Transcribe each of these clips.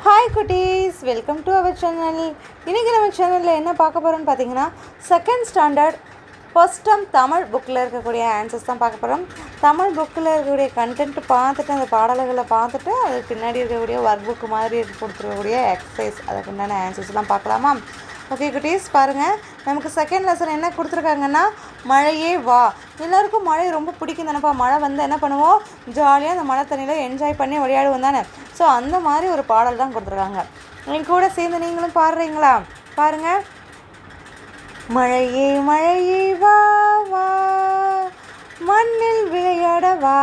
Hi குட்டீஸ், welcome to our channel. இன்றைக்கி நம்ம சேனலில் என்ன பார்க்க போகிறோம்னு பார்த்தீங்கன்னா, second standard first term Tamil புக்கில் இருக்கக்கூடிய ஆன்சர்ஸ் தான் பார்க்க போகிறோம். தமிழ் புக்கில் இருக்கக்கூடிய கண்டென்ட் பார்த்துட்டு, அந்த பாடல்களை பார்த்துட்டு, அதுக்கு பின்னாடி இருக்கக்கூடிய ஒர்க் புக்கு மாதிரி கொடுத்துருக்கக்கூடிய எக்ஸசைஸ், அதுக்கு உண்டான ஆன்சர்ஸ்லாம் பார்க்கலாமா? ஓகே குட்டீஸ், பாருங்கள். நமக்கு செகண்ட் லெசன் என்ன கொடுத்துருக்காங்கன்னா, மழையே வா. எல்லாருக்கும் மழை ரொம்ப பிடிக்கும் தானேப்பா. மழை வந்து என்ன பண்ணுவோம், ஜாலியாக அந்த மழை தண்ணியில் என்ஜாய் பண்ணி விளையாடுவோம் தானே. ஸோ அந்த மாதிரி ஒரு பாடல் தான் கொடுத்துருக்காங்க. என் கூட சேர்ந்து நீங்களும் பாடுறீங்களா? பாருங்கள். மழையே மழையே வா வா, மண்ணில் விளையாட வா,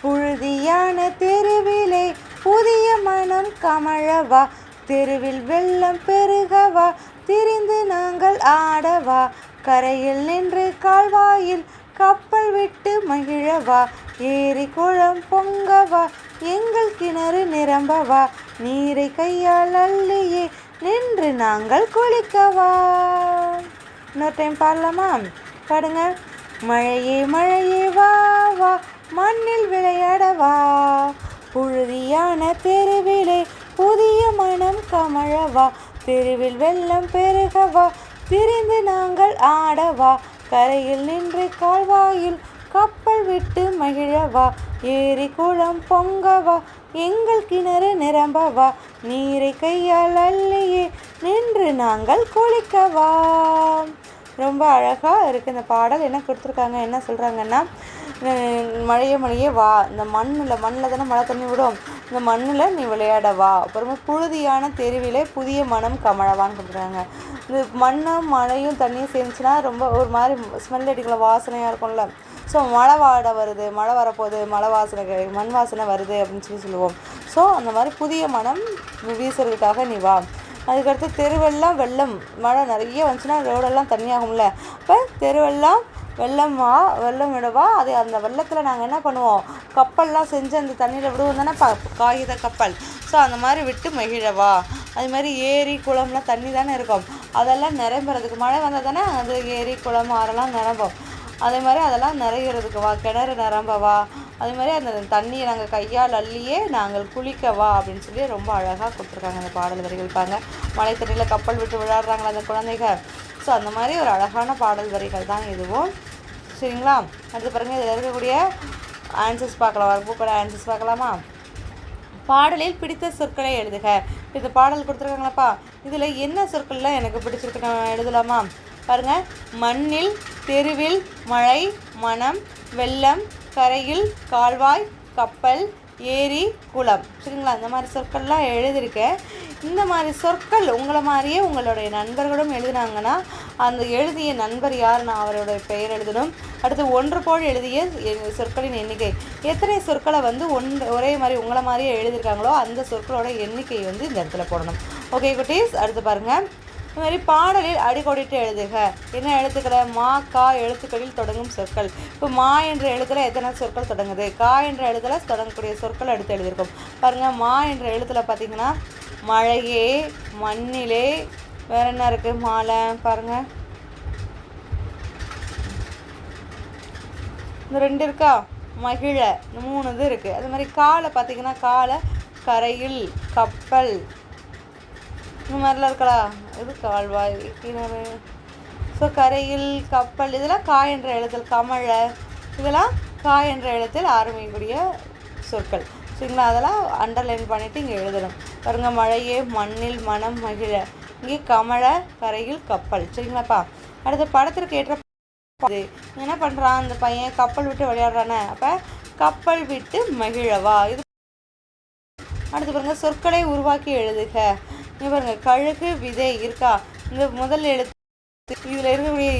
புழுதியான தெருவிலே புதிய மனம் கமழவா, தெருவில் வெள்ளம் பெருகவா, திரிந்து நாங்கள் ஆடவா, கரையில் நின்று கால்வாயில் கப்பல் விட்டு மகிழவா, ஏரி குளம் பொங்கவா, எங்கள் கிணறு நிரம்பவா, நீரை கையால் அள்ளியே நின்று நாங்கள் குளிக்கவா. இன்னொரு டைம் பாடலாமா? பாடுங்க. மழையே மழையே வா வா, மண்ணில் விளையாடவா, புழுதியான தெருவிலே புதிய மனம் கமழவா, தெருவில் வெள்ளம் பெருகவா, திரிந்து நாங்கள் ஆடவா, கரையில் நின்று கால்வாயில் கப்பல் விட்டு மகிழவா, ஏரி குளம் பொங்கவா, எங்கள் கிணறு நிரம்பவா, நீரை கையால் அள்ளியே நின்று நாங்கள் குளிக்கவா. ரொம்ப அழகாக இருக்குது இந்த பாடல். என்ன கொடுத்துருக்காங்க, என்ன சொல்கிறாங்கன்னா, மழையே மழையே வா, இந்த மண்ணில் தானே மழை தண்ணி விடும், இந்த மண்ணில் நீ விளையாடவா, அப்புறமா புழுதியான தெருவிலே புதிய மனம் கமழவான்னு கொடுக்குறாங்க. இந்த மண்ணும் மழையும் தண்ணியும் சேர்ந்துச்சுன்னா ரொம்ப ஒரு மாதிரி ஸ்மெல் அடிக்கல, வாசனையாக இருக்கும்ல. ஸோ மழை வருது, மழை வரப்போகுது, மண் வாசனை வருது அப்படின்னு சொல்லுவோம். ஸோ அந்த மாதிரி புதிய மனம் வீசுறதுக்காக நீ வா. அதுக்கடுத்து தெருவெல்லாம் வெள்ளம், மழை நிறைய வந்துச்சுன்னா ரோடெல்லாம் தண்ணியாகும்ல, இப்போ தெருவெல்லாம் வெள்ளம் விடவா. அது அந்த வெள்ளத்தில் நாங்கள் என்ன பண்ணுவோம், கப்பல்லாம் செஞ்சு அந்த தண்ணியில் விடுவோம் தானே, காகித கப்பல். ஸோ அந்த மாதிரி விட்டு மகிழவா. அது மாதிரி ஏரி குளம்லாம் தண்ணி தானே இருக்கும், அதெல்லாம் நிரம்புறதுக்கு மழை வந்தால் தானே அது ஏரி குளம் ஆறெல்லாம் நிரம்பும். அதே மாதிரி அதெல்லாம் நிறைகிறதுக்கு வா, கிணறு நிரம்பவா. அதே மாதிரி அந்த தண்ணியை நாங்கள் கையால் அள்ளியே நாங்கள் குளிக்கவா அப்படின்னு சொல்லி ரொம்ப அழகாக கொடுத்துருக்காங்க அந்த பாடல் வரிகள். பாருங்க, மழை தண்ணியில் கப்பல் விட்டு விளையாடுறாங்களா அந்த குழந்தைகள். ஸோ அந்த மாதிரி ஒரு அழகான பாடல் வரிகள் தான் இதுவும். சரிங்களா? அடுத்து பாருங்கள், இதில் இருக்கக்கூடிய ஆன்சர்ஸ் பார்க்கலாம். ஒர்க் புக்கோட ஆன்சர்ஸ் பார்க்கலாமா? பாடலில் பிடித்த சொற்களை எழுதுக. இந்த பாடல் கொடுத்துருக்காங்களப்பா, இதில் என்ன சொற்கள்லாம் எனக்கு பிடிச்சிருக்கு நான் எழுதலாமா? பாருங்கள். மண்ணில், தெருவில், மழை, மனம், வெள்ளம், கரையில், கால்வாய், கப்பல், ஏரி, குளம். சரிங்களா? இந்த மாதிரி சொற்கள்லாம் எழுதியிருக்கேன். இந்த மாதிரி சொற்கள் உங்களை மாதிரியே உங்களுடைய நண்பர்களும் எழுதினாங்கன்னா அந்த எழுதிய நண்பர் யாருன்னா அவருடைய பெயர் எழுதணும். அடுத்து ஒன்று போல் எழுதிய சொற்களின் எண்ணிக்கை, எத்தனை சொற்களை வந்து ஒரே மாதிரி உங்களை மாதிரியே எழுதியிருக்காங்களோ அந்த சொற்களோட எண்ணிக்கை வந்து இந்த இடத்துல போடணும். ஓகே குட்டீஸ், அடுத்து பாருங்கள். இது மாதிரி பாடலில் அடிக்கோடிட்டு எழுதுக. என்ன எழுத்துக்களை? மா, கா எழுத்துக்களில் தொடங்கும் சொற்கள். இப்போ மா என்ற எழுத்தில் எத்தனை சொற்கள் தொடங்குது, கா என்ற எழுத்தில் தொடங்கக்கூடிய சொற்கள் அடுத்து எழுதியிருக்கோம். பாருங்கள், மா என்ற எழுத்தில் பார்த்தீங்கன்னா மழையே, மண்ணிலே, வேற என்ன இருக்குது, மாலை, பாருங்கள் இந்த 2 இருக்கா, மகிழ, இந்த 3 இது இருக்குது. அது மாதிரி காலை பார்த்தீங்கன்னா காலை, கரையில், கப்பல், இந்த மாதிரிலாம் இருக்கலா. இது கால்வாய், கிணறு. ஸோ கரையில், கப்பல், இதெல்லாம் கா என்ற எழுத்தில், கமழ, இதெல்லாம் கா என்ற எழுத்தில் ஆரம்பிக்கக்கூடிய சொற்கள். சரிங்களா? அதெல்லாம் அண்டர்லைன் பண்ணிவிட்டு இங்கே எழுதணும். பாருங்கள், மழையே, மண்ணில், மனம், மகிழ, இங்கே கமழ, கரையில், கப்பல். சரிங்களாப்பா? அடுத்த படத்திற்கு ஏற்ற என்ன பண்ணுறான் அந்த பையன், கப்பல் விட்டு விளையாடுறானே, அப்போ கப்பல் விட்டு மகிழவா. இது அடுத்து பாருங்கள், சொற்களை உருவாக்கி எழுதுக. இங்கே பாருங்கள், கழுகு, விதை இருக்கா, இந்த முதல் எழுத்து இதில் இருக்கக்கூடிய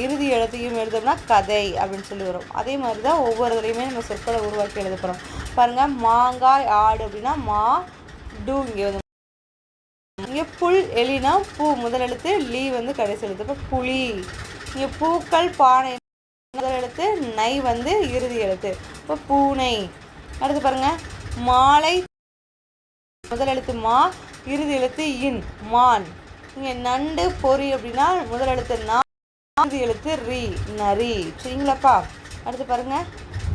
இறுதி எழுத்தையும் எழுதோம்னா கதை அப்படின்னு சொல்லி வரும். அதே மாதிரி தான் ஒவ்வொரு இதுலையுமே நம்ம சொற்களை உருவாக்கி எழுத போகிறோம். பாருங்கள், மாங்காய், ஆடு அப்படின்னா மா, டூ இங்கே வந்து. இங்கே புல், எலினா பூ முதல் எழுத்து, லீ வந்து கடைசி எழுத்து, இப்போ புலி. இங்கே பூக்கள், பானை முதல் எழுத்து, நை வந்து இறுதி எழுத்து, இப்போ பூனை. அடுத்து பாருங்கள், மாலை முதல் எழுத்து மா, இறுதி எழுத்து இன், மான். இங்கே நண்டு, பொறி அப்படின்னா முதல் எழுத்து நா, இறுதி எழுத்து ரீ, நரி. சரிங்களாப்பா? அடுத்து பாருங்கள்,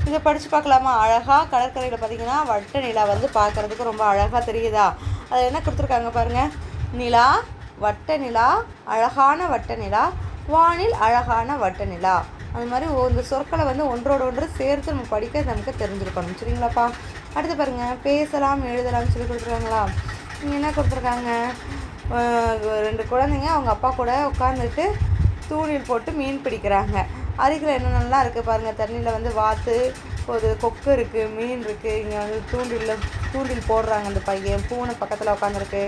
இதை படித்து பார்க்கலாமா? அழகாக கடற்கரையில் பார்த்திங்கன்னா வட்ட நிலா வந்து பார்க்குறதுக்கு ரொம்ப அழகாக தெரியுதா? அது என்ன கொடுத்துருக்காங்க பாருங்கள். நிலா, வட்ட நிலா, அழகான வட்ட நிலா, வானில் அழகான வட்ட நிலா. அது மாதிரி இந்த சொற்களை வந்து ஒன்றோடு ஒன்று சேர்த்து நம்ம படிக்க நமக்கு தெரிஞ்சிருக்கணும். சரிங்களாப்பா? அடுத்து பாருங்கள், பேசலாம் எழுதலாம்னு சொல்லி கொடுத்துருக்காங்களா? இங்கே என்ன கொடுத்துருக்காங்க? 2 குழந்தைங்க அவங்க அப்பா கூட உட்காந்துட்டு தூண்டில் போட்டு மீன் பிடிக்கிறாங்க. அருகில் என்னென்னலாம் இருக்குது பாருங்கள். தண்ணியில் வந்து வாத்து, ஒரு கொக்கு இருக்குது, மீன் இருக்குது. இங்கே வந்து தூண்டில் போடுறாங்க. அந்த பையன் பூனை பக்கத்தில் உட்காந்துருக்கு.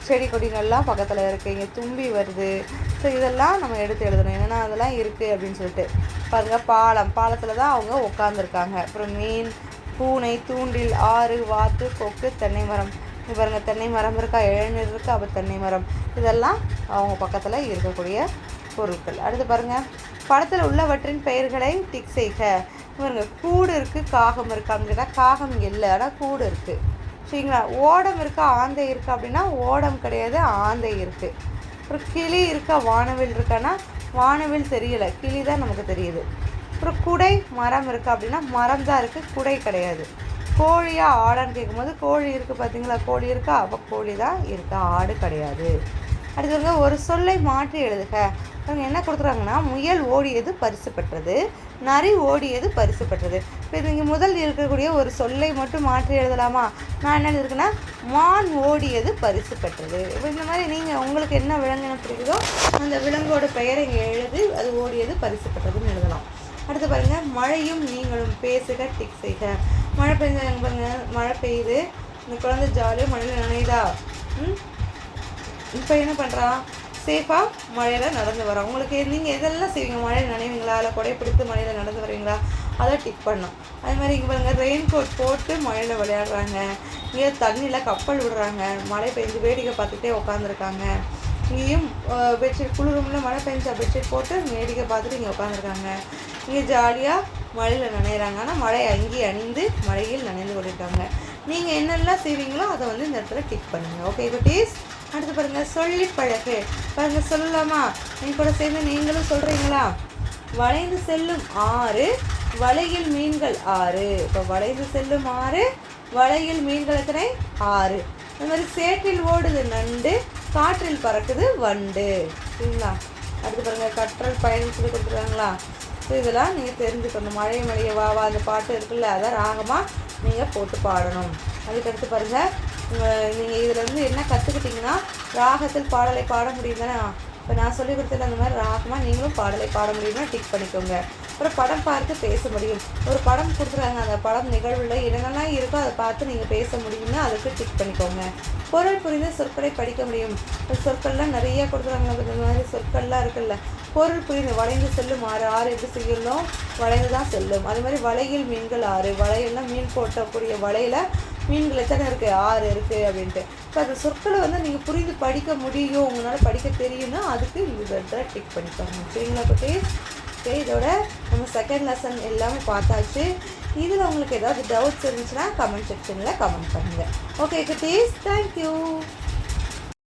செடி கொடிகள்லாம் பக்கத்தில் இருக்குது. இங்கே தும்பி வருது. ஸோ இதெல்லாம் நம்ம எடுத்து எழுதணும், என்னென்னா அதெல்லாம் இருக்குது அப்படின்னு சொல்லிட்டு. பாருங்கள், பாலத்தில் தான் அவங்க உட்காந்துருக்காங்க. அப்புறம் மீன், பூனை, தூண்டில், ஆறு, வாத்து, கொக்கு, தென்னை மரம். பாருங்கள், தென்னை மரம் இருக்கா, இளநீர் இருக்குது, அப்போ தென்னை மரம். இதெல்லாம் அவங்க பக்கத்தில் இருக்கக்கூடிய பொருட்கள். அடுத்து பாருங்கள், படத்தில் உள்ளவற்றின் பெயர்களை டிக் செய்க. பாருங்க, கூடு இருக்குது, காகம் இருக்கான்னு கேட்டால் காகம் இல்லை, ஆனால் கூடு இருக்குது. சரிங்களா? ஓடம் இருக்கா, ஆந்தை இருக்கா அப்படின்னா ஓடம் கிடையாது, ஆந்தை இருக்குது. அப்புறம் கிளி இருக்கா, வானவில் இருக்கான்னா வானவில் தெரியலை, கிளி தான் நமக்கு தெரியுது. அப்புறம் குடை, மரம் இருக்கா அப்படின்னா மரம் தான் இருக்குது, குடை கிடையாது. கோழியா ஆடான்னு கேட்கும்போது கோழி இருக்குது பார்த்தீங்களா, கோழி இருக்கா, அப்போ கோழி தான் இருக்கா, ஆடு கிடையாது. அடுத்தவங்க ஒரு சொல்லை மாற்றி எழுதுக. அவங்க என்ன கொடுக்குறாங்கன்னா, முயல் ஓடியது பரிசு பெற்றது, நரி ஓடியது பரிசு பெற்றது. இப்போ இது இங்கே முதல் இருக்கக்கூடிய ஒரு சொல்லை மட்டும் மாற்றி எழுதலாமா? நான் என்ன எழுதிருக்கேன்னா, மான் ஓடியது பரிசு பெற்றது. இப்போ இந்த மாதிரி நீங்கள் உங்களுக்கு என்ன விலங்கினம் பிடிக்குதோ அந்த விலங்கோட பெயரை இங்கே எழுதி அது ஓடியது பரிசு பெற்றதுன்னு எழுதலாம். அடுத்து பாருங்கள், மழையும் நீங்களும் பேசுக, டிக் செய்க. மழை பெய்ஞ்சாங்க பாருங்கள், மழை பெய்யுது, இந்த குழந்தை ஜாலியாக மழையில் நனையுதா. இப்போ என்ன பண்ணுறான், சேஃபாக மழையில் நடந்து வரோம். உங்களுக்கு நீங்கள் எதெல்லாம் செய்வீங்க? மழையில் நனைவீங்களா, இல்லை கொடை பிடித்து மழையில் நடந்து வரீங்களா? அதை டிக் பண்ணோம். அதே மாதிரி இங்கே பாருங்கள், ரெயின் கோட் போட்டு மழையில் விளையாடுறாங்க. இங்கே தண்ணியில் கப்பல் விடுறாங்க. மழை பெஞ்சு வேடிக்கை பார்த்துட்டே உட்காந்துருக்காங்க. இங்கேயும் பெட்ஷீட், குளிரும்ல மழை பெஞ்சா பெட்ஷீட் போட்டு வேடிக்கை பார்த்துட்டு இங்கே உட்காந்துருக்காங்க. இங்கே ஜாலியாக மழையில் நனைகிறாங்க. ஆனால் மழை அங்கேயே அணிந்து மழையில் நனைந்து கொண்டிருக்காங்க. நீங்கள் என்னெல்லாம் செய்வீங்களோ அதை வந்து இந்த இடத்துல டிக் பண்ணுங்கள். ஓகே குட்டீஸ்? அடுத்து பாருங்கள், சொல்லி பழகு. பாருங்கள், சொல்லலாமா? நீங்கள் கூட சேர்ந்து நீங்களும் சொல்கிறீங்களா? வளைந்து செல்லும் ஆறு, வலையில் மீன்கள் 6. இப்போ வளைந்து செல்லும் ஆறு, வலையில் மீன்கள் எத்தனை? 6. அது மாதிரி சேற்றில் ஓடுது நண்டு, காற்றில் பறக்குது வண்டு. சரிங்களா? அடுத்து பாருங்கள், கற்றல் பயணம் சொல்லி கொடுத்துருக்காங்களா? ஸோ இதெல்லாம் நீங்கள் தெரிஞ்சுக்கணும். மழை மழைய வாவா அந்த பாட்டு இருக்குல்ல, அதை ராகமாக நீங்கள் போட்டு பாடணும். அதுக்கடுத்து பாருங்கள், நீங்கள் இதில் வந்து என்ன கற்றுக்கிட்டிங்கன்னா, ராகத்தில் பாடலை பாட முடியும் தானே. இப்போ நான் சொல்லி கொடுத்தது அந்த மாதிரி ராகமாக நீங்களும் பாடலை பாட முடியும்னா டிக் பண்ணிக்கோங்க. அப்புறம் படம் பார்த்து பேச முடியும். ஒரு படம் கொடுத்துருக்காங்க, அந்த படம் நிகழ்வில் என்னென்னலாம் இருக்கோ அதை பார்த்து நீங்கள் பேச முடியும்னா அதுக்கு டிக் பண்ணிக்கோங்க. பொருள் புரிந்த சொற்களை படிக்க முடியும். சொற்கள்லாம் நிறையா கொடுத்துருக்காங்க. இந்த மாதிரி சொற்கள்லாம் இருக்குல்ல. பொருள் புரிந்து வளைந்து செல்லும் ஆறு, ஆறு எப்படி செய்யணும்? வளைந்து தான் செல்லும். அது மாதிரி வலையில் மீன்கள் 6, வலையெல்லாம் மீன் போட்டக்கூடிய வலையில் மீன்கள் எத்தனை இருக்குது? 6 இருக்குது அப்படின்ட்டு. இப்போ அந்த சொற்களை வந்து நீங்கள் புரிந்து படிக்க முடியும், உங்களால் படிக்க தெரியும்னா அதுக்கு இந்த டிக் பண்ணிக்கோங்க. சரிங்களா குட்டீஸ்? ஓகே, இதோட நம்ம செகண்ட் லெசன் எல்லாமே பார்த்தாச்சு. இதில் உங்களுக்கு ஏதாவது டவுட்ஸ் இருந்துச்சுன்னா கமெண்ட் செக்ஷனில் கமெண்ட் பண்ணுங்கள். ஓகே குட்டீஸ், தேங்க்யூ.